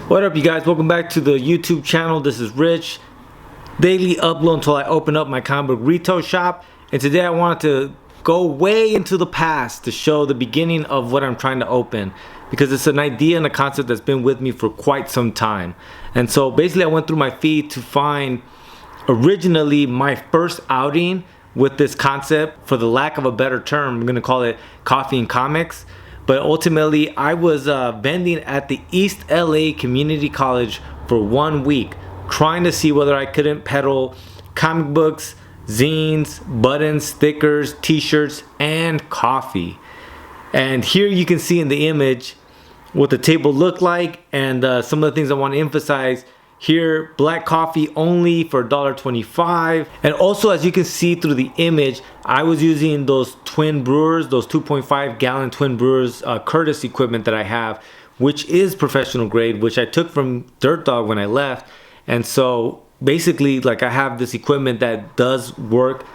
What up, you guys? Welcome back to the YouTube channel. This is Rich. Daily upload until I open up my comic book retail shop. And today I wanted to go way into the past to show the beginning of what I'm trying to open, because it's an idea and a concept that's been with me for quite some time. And so basically I went through my feed to find originally my first outing with this concept. For the lack of a better term, I'm gonna call it coffee and comics. But ultimately, I was vending at the East LA Community College for 1 week, trying to see whether I couldn't peddle comic books, zines, buttons, stickers, t-shirts, and coffee. And here you can see in the image what the table looked like, and some of the things I want to emphasize. Here, black coffee only for $1.25. And also, as you can see through the image, I was using those twin brewers, those 2.5 gallon twin brewers, Curtis equipment that I have, which is professional grade, which I took from Dirt Dog when I left. And so basically, like, I have this equipment that does work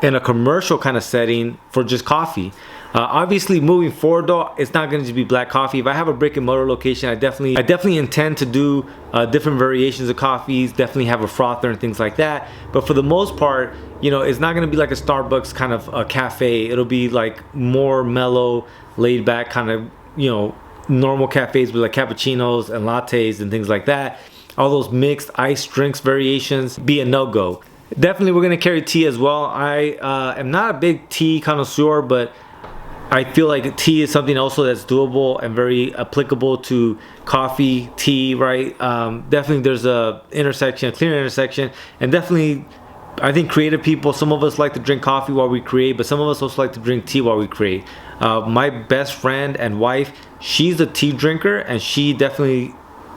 in a commercial kind of setting for just coffee. Obviously, moving forward though, it's not going to be black coffee. If I have a brick and mortar location, I definitely intend to do different variations of coffees, definitely have a frother and things like that. But for the most part, you know, it's not going to be like a Starbucks kind of a cafe. It'll be like more mellow, laid back kind of, you know, normal cafes with like cappuccinos and lattes and things like that. All those mixed iced drinks variations be a no-go. Definitely we're going to carry tea as well. I am not a big tea connoisseur, but I feel like tea is something also that's doable and very applicable to coffee, tea, right? Definitely there's a intersection, a clear intersection, and definitely I think creative people, some of us like to drink coffee while we create, but some of us also like to drink tea while we create. My best friend and wife, she's a tea drinker, and she definitely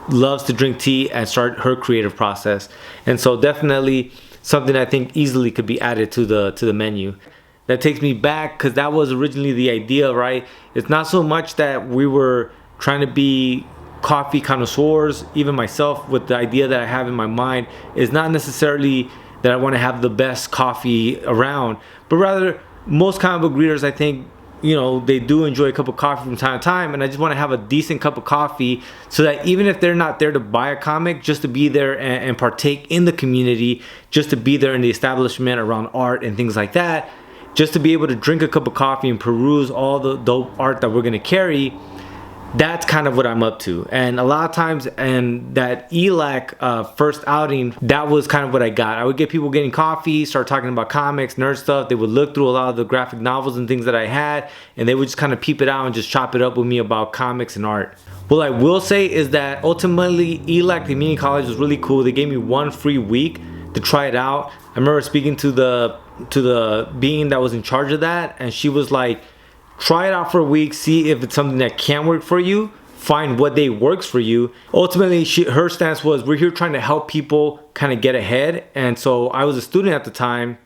loves to drink tea and start her creative process. And so definitely something I think easily could be added to the menu. That takes me back, because that was originally the idea, right? It's not so much that we were trying to be coffee connoisseurs. Even myself, with the idea that I have in my mind, is not necessarily that I want to have the best coffee around, but rather most comic book readers, I think, you know, they do enjoy a cup of coffee from time to time, and I just want to have a decent cup of coffee so that even if they're not there to buy a comic, just to be there and partake in the community, just to be there in the establishment around art and things like that, just to be able to drink a cup of coffee and peruse all the dope art that we're going to carry. That's kind of what I'm up to. And a lot of times, and that ELAC first outing, that was kind of what I got. I would get people getting coffee, start talking about comics, nerd stuff. They would look through a lot of the graphic novels and things that I had, and they would just kind of peep it out and just chop it up with me about comics and art. What I will say is that ultimately ELAC Community College was really cool. They gave me 1 free week to try it out. I remember speaking to the being that was in charge of that, and she was like, try it out for a week, see if it's something that can work for you, find what day works for you. Ultimately, her stance was, we're here trying to help people kind of get ahead. And so I was a student at the time,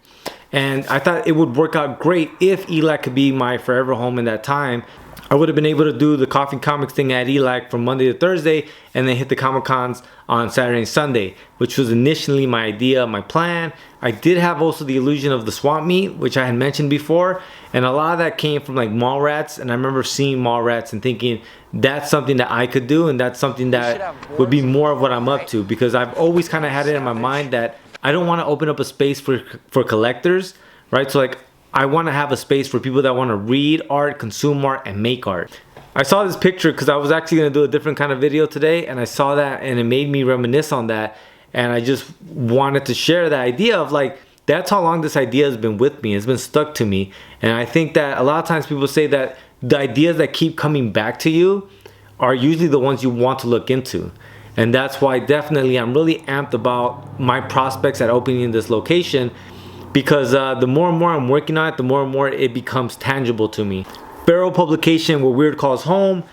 and I thought it would work out great if ELAC could be my forever home in that time. I would have been able to do the coffee comics thing at ELAC from Monday to Thursday, and then hit the Comic Cons on Saturday and Sunday, which was initially my idea, my plan. I did have also the illusion of the swamp meet, which I had mentioned before, and a lot of that came from like mall rats. And I remember seeing mall rats and thinking that's something that I could do, and that's something that would be more of what I'm up to, because I've always kind of had it in my mind that I don't want to open up a space for collectors, right? So like, I want to have a space for people that want to read art, consume art, and make art. I saw this picture because I was actually going to do a different kind of video today, and I saw that and it made me reminisce on that, and I just wanted to share the idea of like, that's how long this idea has been with me. It's been stuck to me. And I think that a lot of times people say that the ideas that keep coming back to you are usually the ones you want to look into. And that's why definitely I'm really amped about my prospects at opening this location, because the more and more I'm working on it, the more and more it becomes tangible to me. Barrel Publication, where Weird Calls Home,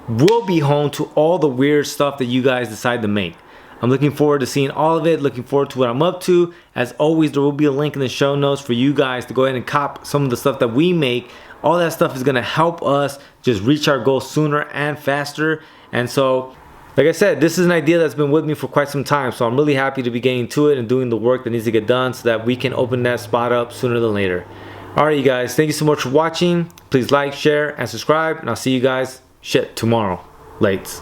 will be home to all the weird stuff that you guys decide to make. I'm looking forward to seeing all of it, looking forward to what I'm up to. As always, there will be a link in the show notes for you guys to go ahead and cop some of the stuff that we make. All that stuff is gonna help us just reach our goals sooner and faster. And so, like I said, this is an idea that's been with me for quite some time, so I'm really happy to be getting to it and doing the work that needs to get done so that we can open that spot up sooner than later. Alright, you guys, thank you so much for watching. Please like, share, and subscribe, and I'll see you guys tomorrow. Lates.